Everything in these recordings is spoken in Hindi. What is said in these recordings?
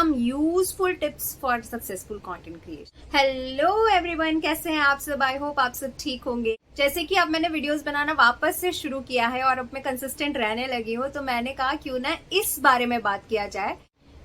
some useful tips for successful content creation. Hello everyone, कैसे हैं आप सब? आई होप आप सब ठीक होंगे। जैसे कि अब मैंने वीडियोस बनाना वापस से शुरू किया है और अब मैं कंसिस्टेंट रहने लगी हूँ, तो मैंने कहा क्यों ना इस बारे में बात किया जाए,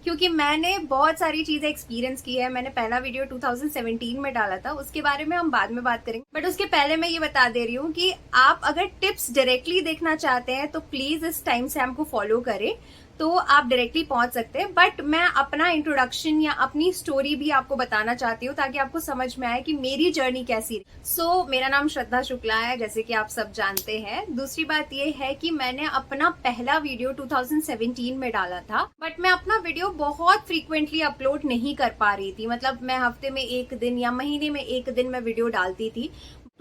क्योंकि मैंने बहुत सारी चीजें एक्सपीरियंस की है। मैंने पहला वीडियो 2017 में डाला था, उसके बारे में हम बाद में बात करेंगे, बट उसके पहले मैं ये बता दे रही हूँ कि आप अगर टिप्स डायरेक्टली देखना चाहते हैं तो प्लीज इस टाइम से हमको फॉलो करें, तो आप डायरेक्टली पहुंच सकते हैं। बट मैं अपना इंट्रोडक्शन या अपनी स्टोरी भी आपको बताना चाहती हूँ ताकि आपको समझ में आए कि मेरी जर्नी कैसी रही। सो मेरा नाम श्रद्धा शुक्ला है, जैसे कि आप सब जानते हैं। दूसरी बात ये है कि मैंने अपना पहला वीडियो 2017 में डाला था, बट मैं अपना वीडियो बहुत फ्रीक्वेंटली अपलोड नहीं कर पा रही थी। मतलब मैं हफ्ते में एक दिन या महीने में एक दिन मैं वीडियो डालती थी।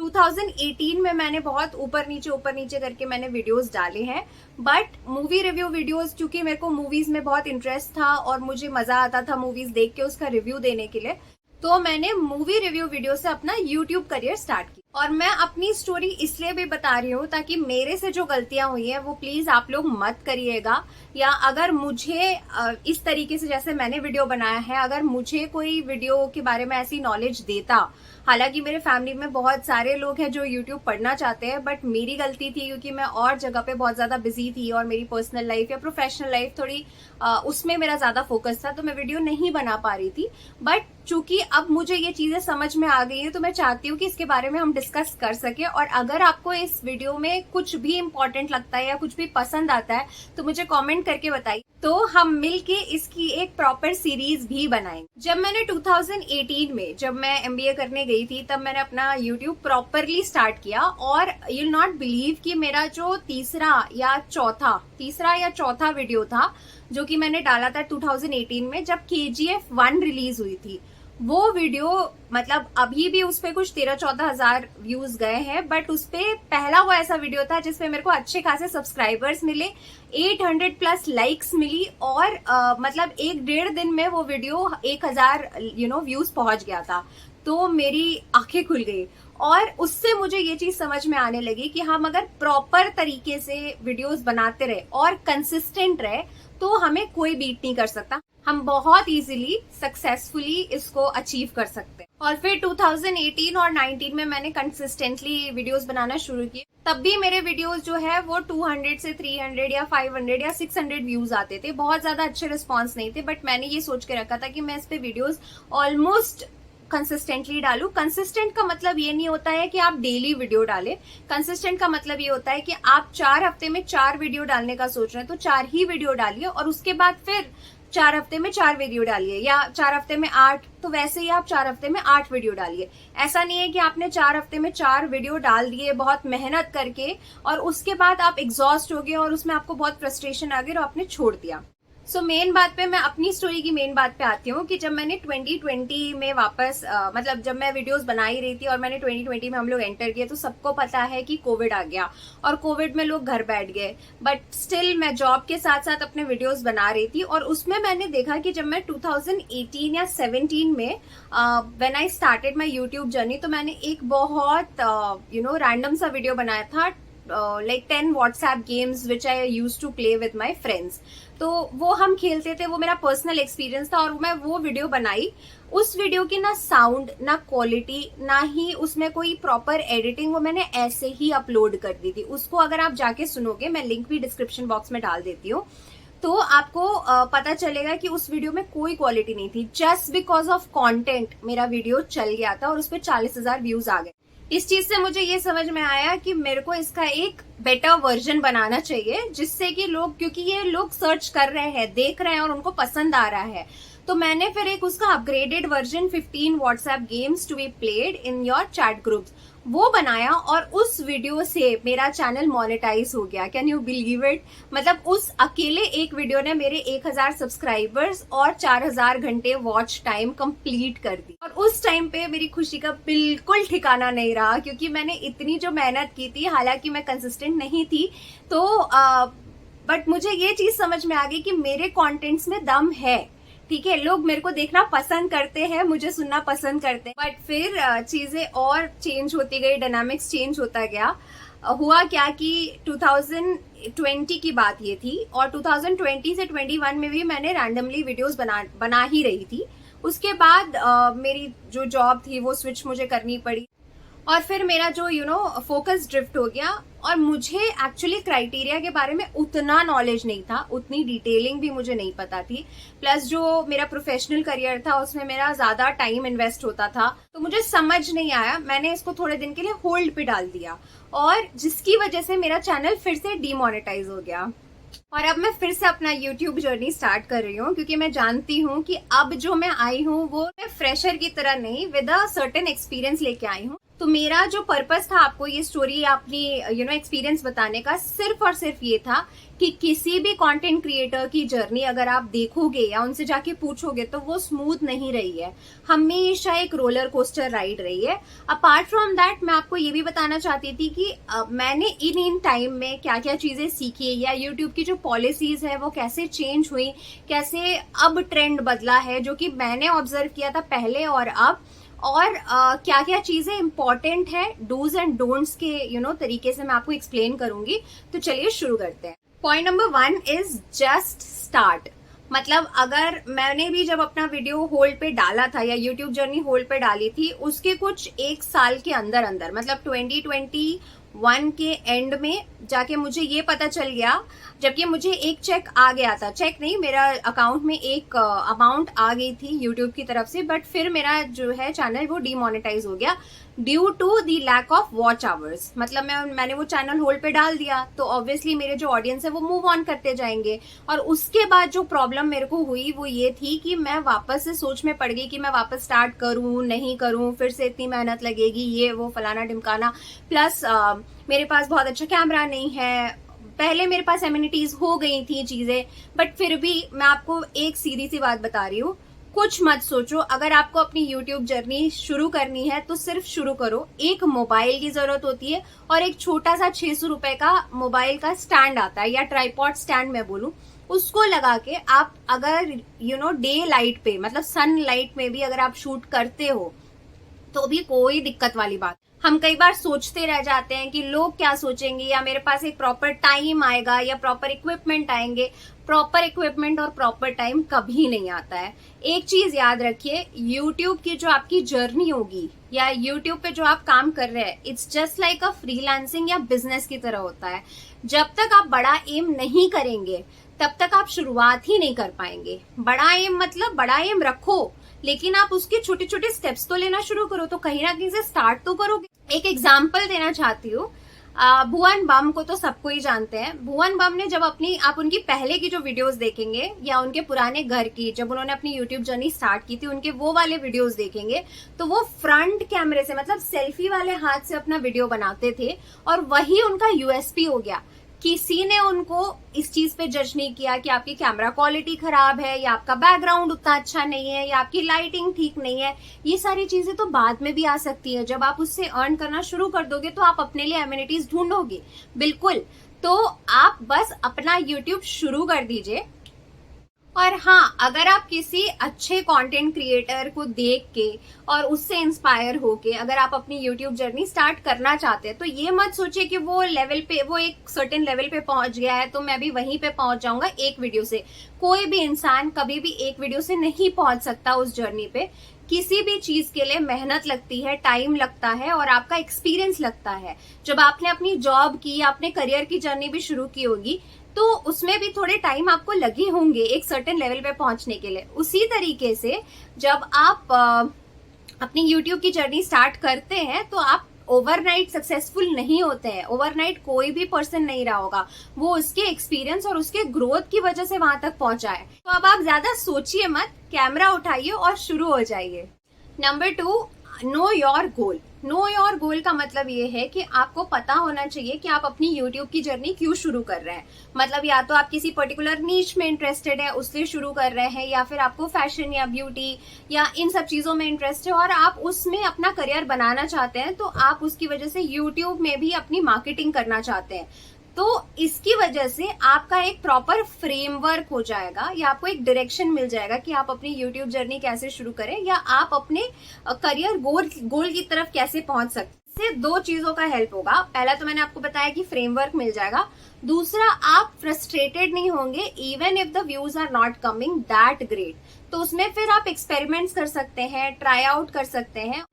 2018 में मैंने बहुत ऊपर नीचे करके मैंने वीडियोस डाले हैं, बट मूवी रिव्यू वीडियोस, क्योंकि मेरे को मूवीज में बहुत इंटरेस्ट था और मुझे मजा आता था मूवीज देख के उसका रिव्यू देने के लिए, तो मैंने मूवी रिव्यू वीडियो से अपना यूट्यूब करियर स्टार्ट किया। और मैं अपनी स्टोरी इसलिए भी बता रही हूँ ताकि मेरे से जो गलतियां हुई है वो प्लीज आप लोग मत करिएगा। या अगर मुझे इस तरीके से जैसे मैंने वीडियो बनाया है, अगर मुझे कोई वीडियो के बारे में ऐसी नॉलेज देता, हालांकि मेरे फैमिली में बहुत सारे लोग हैं जो यूट्यूब पढ़ना चाहते हैं, बट मेरी गलती थी क्योंकि मैं और जगह पे बहुत ज्यादा बिजी थी और मेरी पर्सनल लाइफ या प्रोफेशनल लाइफ थोड़ी उसमें मेरा ज्यादा फोकस था, तो मैं वीडियो नहीं बना पा रही थी। बट चूंकि अब मुझे ये चीजें समझ में आ गई है, तो मैं चाहती हूँ कि इसके बारे में हम डिस्कस कर सके। और अगर आपको इस वीडियो में कुछ भी इंपॉर्टेंट लगता है या कुछ भी पसंद आता है तो मुझे कमेंट करके बताइए, तो हम मिलके इसकी एक प्रॉपर सीरीज भी बनाएंगे। जब मैंने 2018 में जब मैं एमबीए करने गई थी, तब मैंने अपना यूट्यूब प्रॉपरली स्टार्ट किया। और यू नॉट बिलीव कि मेरा जो तीसरा या चौथा वीडियो था जो कि मैंने डाला था 2018 में, जब KGF 1 रिलीज हुई थी, वो वीडियो मतलब अभी भी उस पे कुछ 13-14 हजार व्यूज गए हैं, बट उस पे पहला वो ऐसा वीडियो था जिसपे मेरे को अच्छे खासे सब्सक्राइबर्स मिले, 800+ लाइक्स मिली, और मतलब 1-1.5 दिन में वो वीडियो 1000 व्यूज पहुंच गया था। तो मेरी आंखें खुल गई और उससे मुझे ये चीज समझ में आने लगी कि हम अगर प्रॉपर तरीके से वीडियोस बनाते रहे और कंसिस्टेंट रहे तो हमें कोई बीट नहीं कर सकता। हम बहुत इजीली सक्सेसफुली इसको अचीव कर सकते हैं। और फिर 2018 और 19 में मैंने कंसिस्टेंटली वीडियोस बनाना शुरू किए। तब भी मेरे वीडियोस जो है वो 200 से 300 या 500 या 600 व्यूज आते थे। बहुत ज्यादा अच्छे रिस्पॉन्स नहीं थे, बट मैंने ये सोच के रखा था कि मैं इस पे वीडियोस ऑलमोस्ट कंसिस्टेंटली डालू। कंसिस्टेंट का मतलब ये नहीं होता है कि आप डेली वीडियो डालें। कंसिस्टेंट का मतलब ये होता है कि आप 4 हफ्ते में 4 वीडियो डालने का सोच रहे हैं तो 4 ही वीडियो डालिए, और उसके बाद फिर 4 हफ्ते में 4 वीडियो डालिए, या 4 हफ्ते में 8, तो वैसे ही आप 4 हफ्ते में 8 वीडियो डालिए। ऐसा नहीं है कि आपने 4 हफ्ते में 4 वीडियो डाल दिए बहुत मेहनत करके और उसके बाद आप एग्जॉस्ट हो गए और उसमें आपको बहुत फ्रस्ट्रेशन आ गई और आपने छोड़ दिया। सो मेन बात पे, मैं अपनी स्टोरी की मेन बात पे आती हूँ कि जब मैंने 2020 में वापस मतलब जब मैं वीडियोस बना ही रही थी और मैंने 2020 में हम लोग एंटर किए, तो सबको पता है कि कोविड आ गया और कोविड में लोग घर बैठ गए, बट स्टिल मैं जॉब के साथ साथ अपने वीडियोस बना रही थी। और उसमें मैंने देखा कि जब मैं 2018 या 17 में when I started my YouTube journey, तो मैंने एक बहुत रैंडम सा वीडियो बनाया था, like 10 WhatsApp games which I used to play with my friends। तो वो हम खेलते थे, वो मेरा पर्सनल एक्सपीरियंस था और मैं वो वीडियो बनाई। उस वीडियो की ना साउंड, ना क्वालिटी, ना ही उसमें कोई प्रॉपर एडिटिंग, वो मैंने ऐसे ही अपलोड कर दी थी। उसको अगर आप जाके सुनोगे, मैं लिंक भी डिस्क्रिप्शन बॉक्स में डाल देती हूँ, तो आपको पता चलेगा कि उस वीडियो में कोई क्वालिटी नहीं थी। जस्ट बिकॉज ऑफ कंटेंट मेरा वीडियो चल गया था और उस पर 40,000 व्यूज आ गए। इस चीज से मुझे ये समझ में आया कि मेरे को इसका एक बेटर वर्जन बनाना चाहिए, जिससे कि लोग, क्योंकि ये लोग सर्च कर रहे हैं, देख रहे हैं और उनको पसंद आ रहा है, तो मैंने फिर एक उसका upgraded version 15 WhatsApp games to be played in your chat groups वो बनाया, और उस वीडियो से मेरा चैनल मोनेटाइज हो गया। Can you believe it? मतलब उस अकेले एक वीडियो ने मेरे 1000 सब्सक्राइबर्स और 4000 घंटे वॉच टाइम कंप्लीट कर दी। और उस टाइम पे मेरी खुशी का बिल्कुल ठिकाना नहीं रहा, क्योंकि मैंने इतनी जो मेहनत की थी, हालांकि मैं कंसिस्टेंट नहीं थी, तो बट मुझे ये चीज समझ में आ गई कि मेरे कंटेंट्स में दम है। ठीक है, लोग मेरे को देखना पसंद करते हैं, मुझे सुनना पसंद करते हैं, बट फिर चीजें और चेंज होती गई, डायनामिक्स चेंज होता गया। हुआ क्या कि 2020 की बात ये थी, और 2020 से 21 में भी मैंने रैंडमली वीडियोस बना ही रही थी। उसके बाद मेरी जो जॉब थी वो स्विच मुझे करनी पड़ी, और फिर मेरा जो फोकस ड्रिफ्ट हो गया, और मुझे एक्चुअली क्राइटेरिया के बारे में उतना नॉलेज नहीं था, उतनी डिटेलिंग भी मुझे नहीं पता थी। प्लस जो मेरा प्रोफेशनल करियर था उसमें मेरा ज्यादा टाइम इन्वेस्ट होता था, तो मुझे समझ नहीं आया। मैंने इसको थोड़े दिन के लिए होल्ड पे डाल दिया, और जिसकी वजह से मेरा चैनल फिर से डीमोनेटाइज हो गया। और अब मैं फिर से अपना YouTube जर्नी स्टार्ट कर रही हूँ, क्योंकि मैं जानती हूँ कि अब जो मैं आई हूँ वो मैं फ्रेशर की तरह नहीं, विद अ सर्टेन एक्सपीरियंस लेके आई हूँ। तो मेरा जो पर्पस था आपको ये स्टोरी अपनी एक्सपीरियंस बताने का, सिर्फ और सिर्फ ये था कि किसी भी कंटेंट क्रिएटर की जर्नी अगर आप देखोगे या उनसे जाके पूछोगे तो वो स्मूथ नहीं रही है, हमेशा एक रोलर कोस्टर राइड रही है। अपार्ट फ्रॉम दैट मैं आपको ये भी बताना चाहती थी कि मैंने इन टाइम में क्या क्या चीजें सीखी, या यूट्यूब की जो पॉलिसीज है वो कैसे चेंज हुई, कैसे अब ट्रेंड बदला है जो कि मैंने ऑब्जर्व किया था पहले और अब, और क्या क्या चीजें इंपॉर्टेंट है, डूज एंड डोंट्स के तरीके से मैं आपको एक्सप्लेन करूंगी। तो चलिए शुरू करते हैं। Point number 1 is just start. मतलब अगर मैंने भी जब अपना वीडियो होल्ड पे डाला था या यूट्यूब जर्नी होल्ड पे डाली थी, उसके कुछ एक साल के अंदर अंदर, मतलब 2021 के एंड में जाके मुझे ये पता चल गया, जबकि मुझे एक चेक आ गया था, चेक नहीं, मेरा अकाउंट में एक अमाउंट आ गई थी यूट्यूब की तरफ से, बट फिर मेरा जो है चैनल वो डीमोनेटाइज हो गया due to the lack of watch hours. मतलब मैंने वो चैनल होल्ड पे डाल दिया, तो ऑब्वियसली मेरे जो ऑडियंस है वो मूव ऑन करते जाएंगे। और उसके बाद जो प्रॉब्लम मेरे को हुई वो ये थी कि मैं वापस से सोच में पड़ गई कि मैं वापस स्टार्ट करूं नहीं करूं, फिर से इतनी मेहनत लगेगी, ये वो फलाना ढिमकाना। प्लस मेरे पास बहुत अच्छा कैमरा नहीं है, पहले मेरे पास एम्यूनिटीज हो गई थी चीजें, बट फिर भी मैं आपको एक सीधी सी बात बता रही हूँ, कुछ मत सोचो। अगर आपको अपनी YouTube जर्नी शुरू करनी है तो सिर्फ शुरू करो। एक मोबाइल की जरूरत होती है, और एक छोटा सा 600 रुपए का मोबाइल का स्टैंड आता है, या ट्राइपॉड स्टैंड मैं बोलूं, उसको लगा के आप अगर डे लाइट पे, मतलब सन लाइट में भी अगर आप शूट करते हो तो भी कोई दिक्कत वाली बात। हम कई बार सोचते रह जाते हैं कि लोग क्या सोचेंगे, या मेरे पास एक प्रॉपर टाइम आएगा या प्रॉपर इक्विपमेंट आएंगे। प्रॉपर इक्विपमेंट और प्रॉपर टाइम कभी नहीं आता है। एक चीज याद रखिए, YouTube की जो आपकी जर्नी होगी या YouTube पे जो आप काम कर रहे हैं, it's just like a freelancing या बिजनेस की तरह होता है। जब तक आप बड़ा एम नहीं करेंगे तब तक आप शुरुआत ही नहीं कर पाएंगे। बड़ा एम मतलब बड़ा एम रखो, लेकिन आप उसके छोटे छोटे स्टेप्स तो लेना शुरू करो, तो कहीं ना कहीं से स्टार्ट तो करोगे। एक एग्जांपल देना चाहती हूँ, भुवन बम को तो सबको ही जानते हैं। भुवन बम ने जब आप उनकी पहले की जो वीडियोस देखेंगे, या उनके पुराने घर की, जब उन्होंने अपनी यूट्यूब जर्नी स्टार्ट की थी, उनके वो वाले वीडियोस देखेंगे तो वो फ्रंट कैमरे से, मतलब सेल्फी वाले हाथ से अपना वीडियो बनाते थे, और वही उनका यूएसपी हो गया। किसी ने उनको इस चीज पे जज नहीं किया कि आपकी कैमरा क्वालिटी खराब है, या आपका बैकग्राउंड उतना अच्छा नहीं है, या आपकी लाइटिंग ठीक नहीं है। ये सारी चीजें तो बाद में भी आ सकती है। जब आप उससे अर्न करना शुरू कर दोगे तो आप अपने लिए एमिनिटीज ढूंढोगे, बिल्कुल। तो आप बस अपना यूट्यूब शुरू कर दीजिए। और हाँ, अगर आप किसी अच्छे कंटेंट क्रिएटर को देख के और उससे इंस्पायर होके अगर आप अपनी यूट्यूब जर्नी स्टार्ट करना चाहते हैं, तो ये मत सोचिए कि वो एक सर्टेन लेवल पे पहुंच गया है तो मैं भी वहीं पे पहुंच जाऊंगा एक वीडियो से। कोई भी इंसान कभी भी एक वीडियो से नहीं पहुंच सकता उस जर्नी पे। किसी भी चीज के लिए मेहनत लगती है, टाइम लगता है, और आपका एक्सपीरियंस लगता है। जब आपने अपनी जॉब की, अपने करियर की जर्नी भी शुरू की होगी, तो उसमें भी थोड़े टाइम आपको लगे होंगे एक सर्टेन लेवल पे पहुंचने के लिए। उसी तरीके से जब आप अपनी YouTube की जर्नी स्टार्ट करते हैं तो आप ओवरनाइट सक्सेसफुल नहीं होते हैं। ओवरनाइट कोई भी पर्सन नहीं रहा होगा, वो उसके एक्सपीरियंस और उसके ग्रोथ की वजह से वहां तक पहुंचा है। तो अब आप ज्यादा सोचिए मत, कैमरा उठाइए और शुरू हो जाइए। Number 2, no your goal. No your गोल का मतलब ये है कि आपको पता होना चाहिए कि आप अपनी YouTube की जर्नी क्यों शुरू कर रहे हैं। मतलब या तो आप किसी पर्टिकुलर नीश में इंटरेस्टेड है उसलिए शुरू कर रहे हैं, या फिर आपको फैशन या ब्यूटी या इन सब चीजों में इंटरेस्ट है और आप उसमें अपना करियर बनाना चाहते हैं, तो आप उसकी वजह से YouTube में भी अपनी मार्केटिंग करना चाहते हैं। तो इसकी वजह से आपका एक प्रॉपर फ्रेमवर्क हो जाएगा, या आपको एक डायरेक्शन मिल जाएगा कि आप अपनी यूट्यूब जर्नी कैसे शुरू करें, या आप अपने करियर गोल की तरफ कैसे पहुंच सकते। से दो चीजों का हेल्प होगा। पहला तो मैंने आपको बताया कि फ्रेमवर्क मिल जाएगा। दूसरा, आप फ्रस्ट्रेटेड नहीं होंगे even if the views are not coming that great. तो उसमें फिर आप एक्सपेरिमेंट्स कर सकते हैं, ट्राई आउट कर सकते हैं।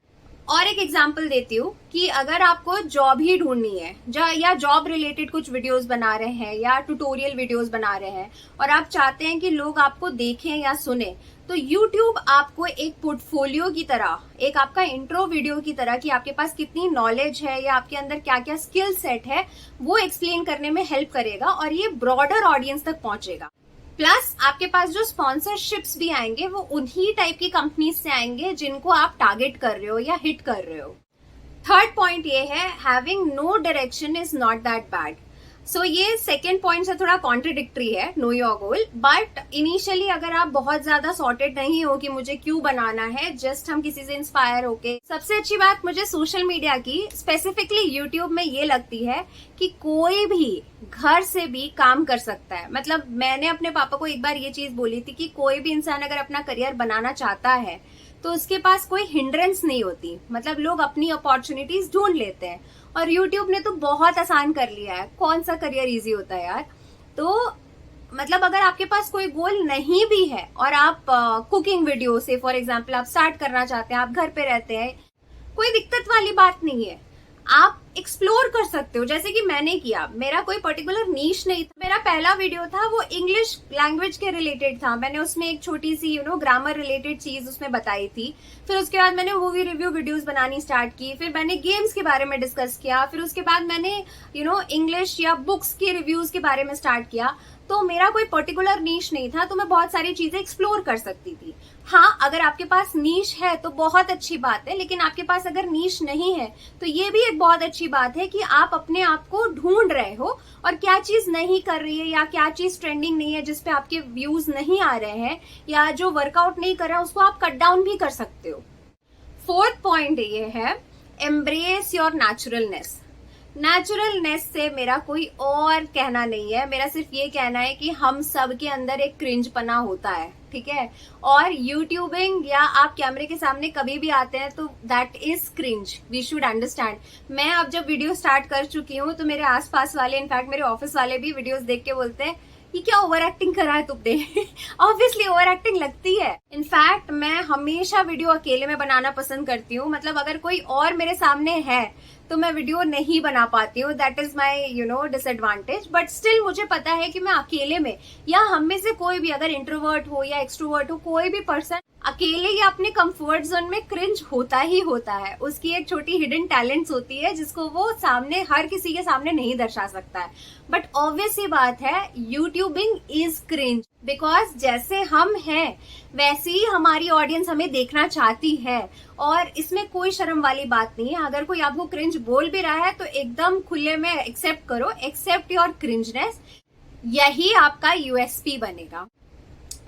और एक एग्जांपल देती हूँ कि अगर आपको जॉब ही ढूंढनी है या जॉब रिलेटेड कुछ वीडियोस बना रहे हैं या ट्यूटोरियल वीडियोस बना रहे हैं और आप चाहते हैं कि लोग आपको देखें या सुने, तो YouTube आपको एक पोर्टफोलियो की तरह, एक आपका इंट्रो वीडियो की तरह कि आपके पास कितनी नॉलेज है या आपके अंदर क्या क्या स्किल सेट है, वो एक्सप्लेन करने में हेल्प करेगा और ये ब्रॉडर ऑडियंस तक पहुंचेगा। प्लस आपके पास जो स्पॉन्सरशिप्स भी आएंगे वो उन्हीं टाइप की कंपनीज से आएंगे जिनको आप टारगेट कर रहे हो या हिट कर रहे हो। थर्ड पॉइंट ये है, having no direction is not that bad. So ये सेकेंड पॉइंट से थोड़ा कॉन्ट्रडिक्टरी है, know your goal, but initially अगर आप बहुत ज्यादा सॉर्टेड नहीं हो कि मुझे क्यों बनाना है, जस्ट हम किसी से इंस्पायर होके। सबसे अच्छी बात मुझे सोशल मीडिया की, स्पेसिफिकली यूट्यूब में ये लगती है कि कोई भी घर से भी काम कर सकता है। मतलब मैंने अपने पापा को एक बार ये चीज बोली थी कि कोई भी इंसान अगर अपना करियर बनाना चाहता है तो उसके पास कोई हिंड्रेंस नहीं होती, मतलब लोग अपनी अपॉर्चुनिटीज ढूंढ लेते हैं। और YouTube ने तो बहुत आसान कर लिया है, कौन सा करियर इजी होता है यार। तो मतलब अगर आपके पास कोई गोल नहीं भी है और आप कुकिंग वीडियो से फॉर एग्जांपल आप स्टार्ट करना चाहते हैं, आप घर पे रहते हैं, कोई दिक्कत वाली बात नहीं है, आप एक्सप्लोर कर सकते हो जैसे कि मैंने किया। मेरा कोई पर्टिकुलर नीश नहीं था। मेरा पहला वीडियो था वो इंग्लिश लैंग्वेज के रिलेटेड था। मैंने उसमें एक छोटी सी ग्रामर रिलेटेड चीज उसमें बताई थी। फिर उसके बाद मैंने मूवी रिव्यू वीडियोस बनानी स्टार्ट की। फिर मैंने गेम्स के बारे में डिस्कस किया। फिर उसके बाद मैंने इंग्लिश या बुक्स के रिव्यूज के बारे में स्टार्ट किया। तो मेरा कोई पर्टिकुलर नीश नहीं था, तो मैं बहुत सारी चीजें एक्सप्लोर कर सकती थी। हाँ, अगर आपके पास नीश है तो बहुत अच्छी बात है, लेकिन आपके पास अगर नीश नहीं है तो ये भी एक बहुत अच्छी बात है कि आप अपने आप को ढूंढ रहे हो और क्या चीज नहीं कर रही है या क्या चीज ट्रेंडिंग नहीं है जिसपे आपके व्यूज नहीं आ रहे हैं या जो वर्कआउट नहीं कर रहा है उसको आप कट डाउन भी कर सकते हो। फोर्थ पॉइंट ये है, एम्ब्रेस योर नेचुरलनेस। नेचुरलनेस से मेरा कोई और कहना नहीं है, मेरा सिर्फ ये कहना है कि हम सब के अंदर एक क्रिंजपना होता है, ठीक है। और यूट्यूबिंग या आप कैमरे के सामने कभी भी आते हैं तो that is cringe, we should understand. मैं अब जब वीडियो स्टार्ट कर चुकी हूँ तो मेरे आसपास वाले, इनफैक्ट मेरे ऑफिस वाले भी वीडियोस देख के बोलते हैं ये क्या ओवर एक्टिंग करा है तुमने। ऑब्वियसली ओवर एक्टिंग लगती है। इनफैक्ट मैं हमेशा वीडियो अकेले में बनाना पसंद करती हूँ। मतलब अगर कोई और मेरे सामने है तो मैं वीडियो नहीं बना पाती हूँ, that is my disadvantage. But still मुझे पता है कि मैं अकेले में या हम में से कोई भी, अगर इंट्रोवर्ट हो या एक्सट्रोवर्ट हो, कोई भी पर्सन अकेले या अपने कंफर्ट जोन में क्रिंज होता ही होता है। उसकी एक छोटी हिडन टैलेंट्स होती है जिसको वो सामने, हर किसी के सामने नहीं दर्शा सकता है। बट ऑब्वियस ही बात है, यूट्यूबिंग इज क्रिंज बिकॉज जैसे हम हैं वैसे ही हमारी ऑडियंस हमें देखना चाहती है और इसमें कोई शर्म वाली बात नहीं है। अगर कोई आपको क्रिंज बोल भी रहा है तो एकदम खुले में एक्सेप्ट करो, एक्सेप्ट योर क्रिंजनेस, यही आपका यूएसपी बनेगा।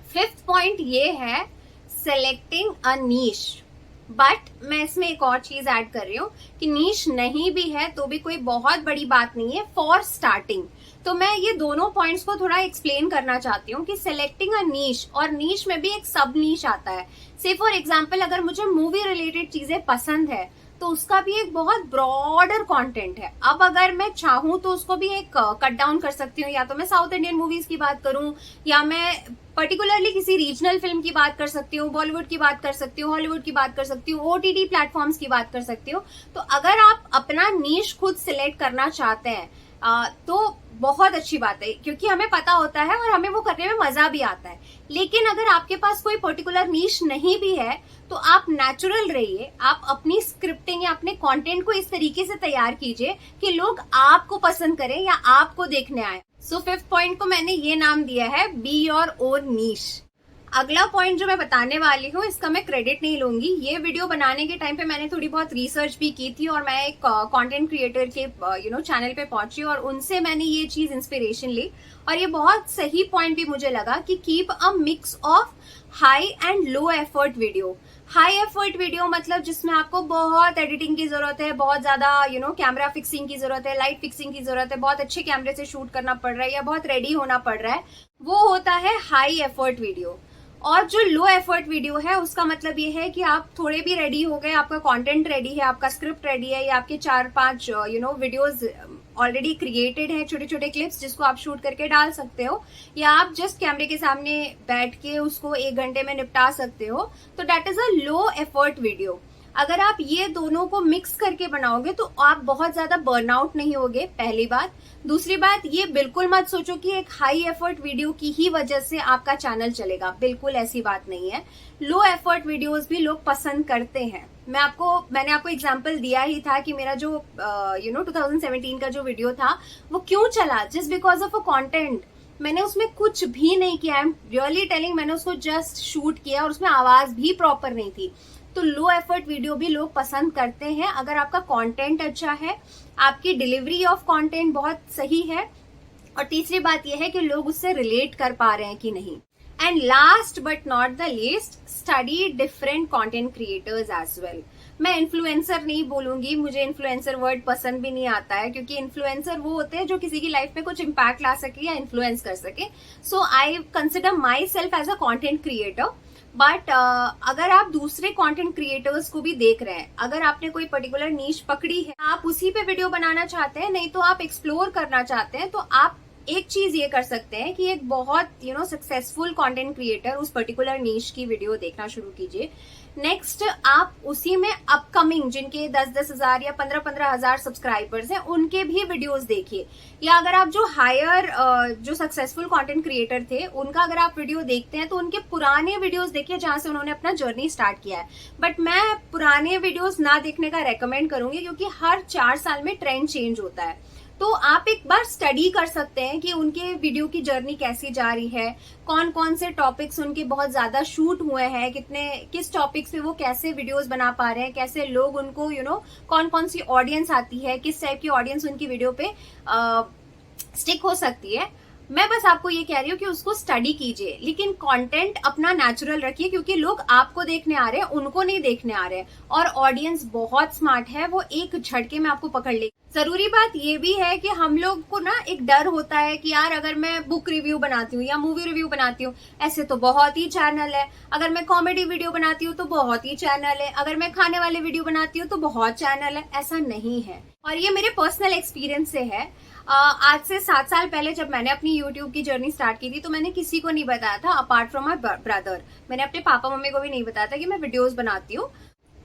फिफ्थ पॉइंट ये है, सेलेक्टिंग अ नीश। बट मैं इसमें एक और चीज ऐड कर रही हूँ कि नीश नहीं भी है तो भी कोई बहुत बड़ी बात नहीं है फॉर स्टार्टिंग। तो मैं ये दोनों पॉइंट्स को थोड़ा एक्सप्लेन करना चाहती हूँ कि सेलेक्टिंग अ नीश और नीश में भी एक सब नीश आता है। से फॉर एग्जाम्पल अगर मुझे मूवी रिलेटेड चीजें पसंद है तो उसका भी एक बहुत ब्रॉडर कंटेंट है। अब अगर मैं चाहूँ तो उसको भी एक कट डाउन कर सकती हूँ, या तो मैं साउथ इंडियन मूवीज की बात करूँ या मैं पर्टिकुलरली किसी रीजनल फिल्म की बात कर सकती हूँ, बॉलीवुड की बात कर सकती हूँ, हॉलीवुड की बात कर सकती हूँ, ओटीटी प्लेटफॉर्म्स की बात कर सकती हूँ। तो अगर आप अपना नीश खुद सिलेक्ट करना चाहते हैं तो बहुत अच्छी बात है, क्योंकि हमें पता होता है और हमें वो करने में मजा भी आता है। लेकिन अगर आपके पास कोई पर्टिकुलर नीश नहीं भी है तो आप नेचुरल रहिए, आप अपनी स्क्रिप्टिंग या अपने कंटेंट को इस तरीके से तैयार कीजिए कि लोग आपको पसंद करें या आपको देखने आए। सो फिफ्थ पॉइंट को मैंने ये नाम दिया है, बी योर ओन नीश। अगला पॉइंट जो मैं बताने वाली हूँ इसका मैं क्रेडिट नहीं लूंगी। ये वीडियो बनाने के टाइम पे मैंने थोड़ी बहुत रिसर्च भी की थी और मैं एक कंटेंट क्रिएटर के चैनल पे पहुंची और उनसे मैंने ये चीज इंस्पिरेशन ली और ये बहुत सही पॉइंट भी मुझे लगा कि keep a mix of high and low effort video. High effort video मतलब जिसमें आपको बहुत एडिटिंग की जरूरत है, बहुत ज्यादा कैमरा फिक्सिंग की जरूरत है, लाइट फिक्सिंग की जरूरत है, बहुत अच्छे कैमरे से शूट करना पड़ रहा है या बहुत रेडी होना पड़ रहा है, वो होता है हाई एफर्ट वीडियो। और जो लो एफर्ट वीडियो है उसका मतलब ये है कि आप थोड़े भी रेडी हो गए, आपका कंटेंट रेडी है, आपका स्क्रिप्ट रेडी है, या आपके 4-5 वीडियोस ऑलरेडी क्रिएटेड है, छोटे छोटे क्लिप्स जिसको आप शूट करके डाल सकते हो, या आप जस्ट कैमरे के सामने बैठ के उसको 1 घंटे में निपटा सकते हो, तो that is a low effort video. अगर आप ये दोनों को मिक्स करके बनाओगे तो आप बहुत ज्यादा बर्नआउट नहीं होगे, पहली बात। दूसरी बात, ये बिल्कुल मत सोचो कि एक हाई एफर्ट वीडियो की ही वजह से आपका चैनल चलेगा, बिल्कुल ऐसी बात नहीं है। लो एफर्ट वीडियोस भी लोग पसंद करते हैं। मैंने आपको एग्जांपल दिया ही था कि मेरा जो 2017 का जो वीडियो था वो क्यों चला, just because of a content. मैंने उसमें कुछ भी नहीं किया, आई एम रियली टेलिंग, मैंने उसको जस्ट शूट किया और उसमें आवाज भी प्रॉपर नहीं थी। तो लो एफर्ट वीडियो भी लोग पसंद करते हैं अगर आपका कंटेंट अच्छा है, आपकी डिलीवरी ऑफ कंटेंट बहुत सही है, और तीसरी बात यह है कि लोग उससे रिलेट कर पा रहे हैं कि नहीं। And last but not the least, study different content creators as well. मैं इन्फ्लुएंसर नहीं बोलूंगी, मुझे इन्फ्लुएंसर वर्ड पसंद भी नहीं आता है, क्योंकि इन्फ्लुएंसर वो होते हैं जो किसी की लाइफ में कुछ इम्पैक्ट ला सके या इन्फ्लुएंस कर सके। So I consider myself as a content creator. But अगर आप दूसरे कंटेंट क्रिएटर्स को भी देख रहे हैं, अगर आपने कोई पर्टिकुलर नीश पकड़ी है, आप उसी पे वीडियो बनाना चाहते हैं, नहीं तो आप एक्सप्लोर करना चाहते हैं, तो आप एक चीज ये कर सकते हैं कि एक बहुत सक्सेसफुल कंटेंट क्रिएटर उस पर्टिकुलर नीश की वीडियो देखना शुरू कीजिए। नेक्स्ट, आप उसी में अपकमिंग जिनके 10-10 हजार या 15-15 हजार सब्सक्राइबर्स हैं उनके भी वीडियोस देखिए। या अगर आप जो हायर जो सक्सेसफुल कंटेंट क्रिएटर थे उनका अगर आप वीडियो देखते हैं तो उनके पुराने वीडियोस देखिए जहां से उन्होंने अपना जर्नी स्टार्ट किया है। बट मैं पुराने वीडियोस ना देखने का रेकमेंड करूंगी, क्योंकि हर 4 साल में ट्रेंड चेंज होता है। तो आप एक बार स्टडी कर सकते हैं कि उनके वीडियो की जर्नी कैसी जा रही है, कौन कौन से टॉपिक्स उनके बहुत ज्यादा शूट हुए हैं, किस टॉपिक्स पे वो कैसे वीडियोस बना पा रहे हैं, कैसे लोग उनको कौन कौन सी ऑडियंस आती है, किस टाइप की ऑडियंस उनकी वीडियो पे स्टिक हो सकती है। मैं बस आपको ये कह रही हूँ कि उसको स्टडी कीजिए, लेकिन कंटेंट अपना नेचुरल रखिए, क्योंकि लोग आपको देखने आ रहे हैं, उनको नहीं देखने आ रहे हैं। और ऑडियंस बहुत स्मार्ट है, वो एक झटके में आपको पकड़ लेगी। जरूरी बात ये भी है कि हम लोग को ना एक डर होता है कि यार अगर मैं बुक रिव्यू बनाती हूँ या मूवी रिव्यू बनाती हूँ, ऐसे तो बहुत ही चैनल है, अगर मैं कॉमेडी वीडियो बनाती हूँ तो बहुत ही चैनल है, अगर मैं खाने वाले वीडियो बनाती हूँ तो बहुत चैनल है। ऐसा नहीं है, और ये मेरे पर्सनल एक्सपीरियंस से है। आज से 7 साल पहले जब मैंने अपनी YouTube की जर्नी स्टार्ट की थी तो मैंने किसी को नहीं बताया था अपार्ट फ्रॉम माई ब्रदर। मैंने अपने पापा मम्मी को भी नहीं बताया था कि मैं वीडियोस बनाती हूँ।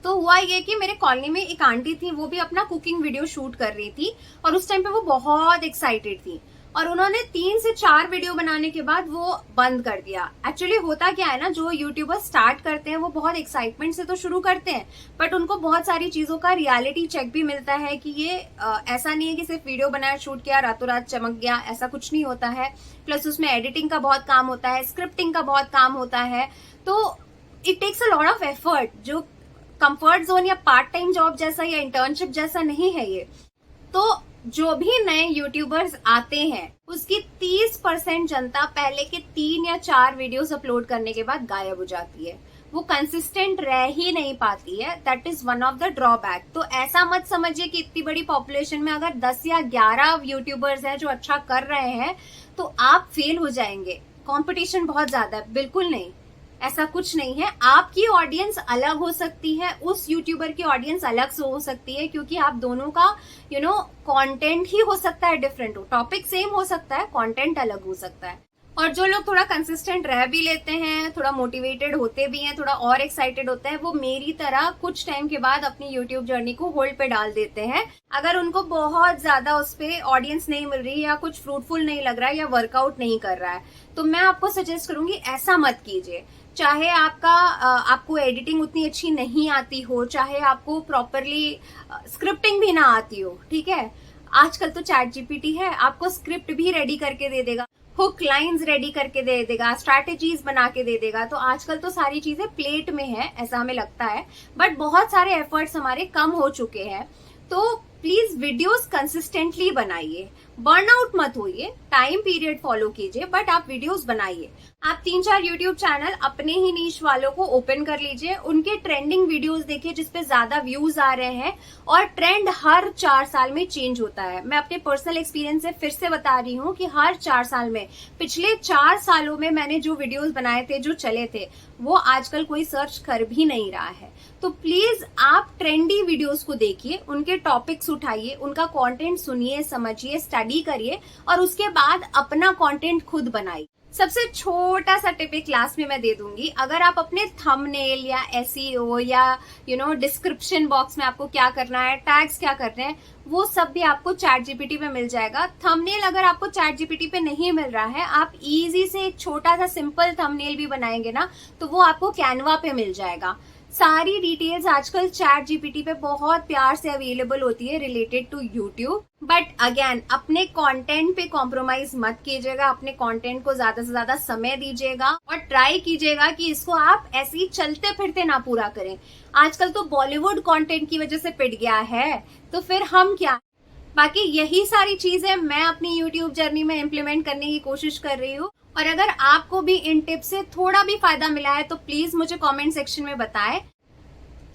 तो हुआ ये कि मेरे कॉलोनी में एक आंटी थी, वो भी अपना कुकिंग वीडियो शूट कर रही थी, और उस टाइम पे वो बहुत एक्साइटेड थी, और उन्होंने 3 से 4 वीडियो बनाने के बाद वो बंद कर दिया। एक्चुअली होता क्या है ना, जो यूट्यूबर स्टार्ट करते हैं वो बहुत एक्साइटमेंट से तो शुरू करते हैं, बट उनको बहुत सारी चीजों का रियलिटी चेक भी मिलता है कि ये ऐसा नहीं है कि सिर्फ वीडियो बनाया शूट किया रातों रात चमक गया, ऐसा कुछ नहीं होता है। प्लस उसमें एडिटिंग का बहुत काम होता है, स्क्रिप्टिंग का बहुत काम होता है, तो it takes a lot of effort, जो कंफर्ट जोन या पार्ट टाइम जॉब जैसा या इंटर्नशिप जैसा नहीं है ये। तो जो भी नए यूट्यूबर्स आते हैं उसकी 30% जनता पहले के 3 या 4 वीडियोस अपलोड करने के बाद गायब हो जाती है, वो कंसिस्टेंट रह ही नहीं पाती है। That is one of the drawback. तो ऐसा मत समझिए कि इतनी बड़ी पॉपुलेशन में अगर 10 या 11 यूट्यूबर्स हैं जो अच्छा कर रहे हैं तो आप फेल हो जाएंगे, कंपटीशन बहुत ज्यादा है। बिल्कुल नहीं, ऐसा कुछ नहीं है। आपकी ऑडियंस अलग हो सकती है, उस यूट्यूबर की ऑडियंस अलग से हो सकती है, क्योंकि आप दोनों का कंटेंट ही हो सकता है डिफरेंट, हो टॉपिक सेम हो सकता है, कंटेंट अलग हो सकता है। और जो लोग थोड़ा कंसिस्टेंट रह भी लेते हैं, थोड़ा मोटिवेटेड होते भी हैं, थोड़ा और एक्साइटेड होते हैं, वो मेरी तरह कुछ टाइम के बाद अपनी यूट्यूब जर्नी को होल्ड पे डाल देते हैं। अगर उनको बहुत ज्यादा उस पे ऑडियंस नहीं मिल रही, या कुछ फ्रूटफुल नहीं लग रहा है, या वर्कआउट नहीं कर रहा है, तो मैं आपको सजेस्ट करूंगी ऐसा मत कीजिए। चाहे आपको एडिटिंग उतनी अच्छी नहीं आती हो, चाहे आपको प्रॉपरली स्क्रिप्टिंग भी ना आती हो, ठीक है, आजकल तो चैट जीपीटी है, आपको स्क्रिप्ट भी रेडी करके दे देगा, हुक लाइंस रेडी करके दे देगा, स्ट्रैटेजीज बना के दे देगा। तो आजकल तो सारी चीजें प्लेट में है, ऐसा हमें लगता है, बट बहुत सारे एफर्ट्स हमारे कम हो चुके हैं। तो प्लीज वीडियोस कंसिस्टेंटली बनाइए, बर्नआउट मत होइए, टाइम पीरियड फॉलो कीजिए, बट आप वीडियोस बनाइए। आप 3-4 यूट्यूब चैनल अपने ही नीश वालों को ओपन कर लीजिए, उनके ट्रेंडिंग वीडियोस देखिए जिसपे ज्यादा व्यूज आ रहे हैं। और ट्रेंड हर 4 साल में चेंज होता है। मैं अपने पर्सनल एक्सपीरियंस से फिर से बता रही हूँ कि हर 4 साल में, पिछले 4 सालों में मैंने जो वीडियोस बनाए थे, जो चले थे, वो आजकल कोई सर्च कर भी नहीं रहा है। तो प्लीज आप ट्रेंडी वीडियोस को देखिए, उनके टॉपिक्स उठाइए, उनका कंटेंट सुनिए, समझिए, स्टडी करिए और उसके बाद अपना कंटेंट खुद बनाइए। सबसे छोटा सा टिप एक क्लास में मैं दे दूंगी। अगर आप अपने थंबनेल या एसईओ या डिस्क्रिप्शन बॉक्स में आपको क्या करना है, टैग्स क्या करने हैं, वो सब भी आपको चैट जीपीटी पे मिल जाएगा। थंबनेल अगर आपको चैट जीपीटी पे नहीं मिल रहा है, आप इजी से एक छोटा सा सिंपल थंबनेल भी बनाएंगे ना, तो वो आपको कैनवा पे मिल जाएगा। सारी डिटेल्स आजकल चैट जीपीटी पे बहुत प्यार से अवेलेबल होती है related to YouTube. But again, अपने कंटेंट पे कॉम्प्रोमाइज मत कीजिएगा, अपने कंटेंट को ज्यादा से ज्यादा समय दीजिएगा और ट्राई कीजिएगा कि इसको आप ऐसे ही चलते फिरते ना पूरा करें। आजकल तो बॉलीवुड कंटेंट की वजह से पिट गया है, तो फिर हम क्या। बाकी यही सारी चीजें मैं अपनी यूट्यूब जर्नी में इम्प्लीमेंट करने की कोशिश कर रही हूँ। और अगर आपको भी इन टिप्स से थोड़ा भी फायदा मिला है तो प्लीज मुझे कमेंट सेक्शन में बताएं।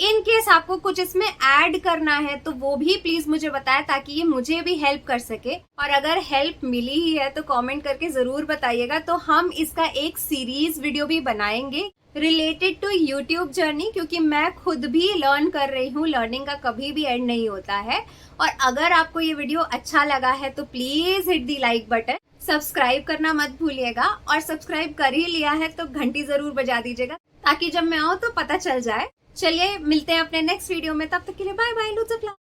इन केस आपको कुछ इसमें ऐड करना है तो वो भी प्लीज मुझे बताएं, ताकि ये मुझे भी हेल्प कर सके। और अगर हेल्प मिली ही है तो कमेंट करके जरूर बताइएगा, तो हम इसका एक सीरीज वीडियो भी बनाएंगे रिलेटेड टू यूट्यूब जर्नी, क्योंकि मैं खुद भी लर्न कर रही हूँ। लर्निंग का कभी भी एंड नहीं होता है। और अगर आपको ये वीडियो अच्छा लगा है तो please hit the like button, subscribe करना मत भूलिएगा, और सब्सक्राइब कर ही लिया है तो घंटी जरूर बजा दीजिएगा, ताकि जब मैं आऊँ तो पता चल जाए। चलिए मिलते हैं अपने नेक्स्ट वीडियो में, तब तक के लिए बाय बाय, लुत्फ।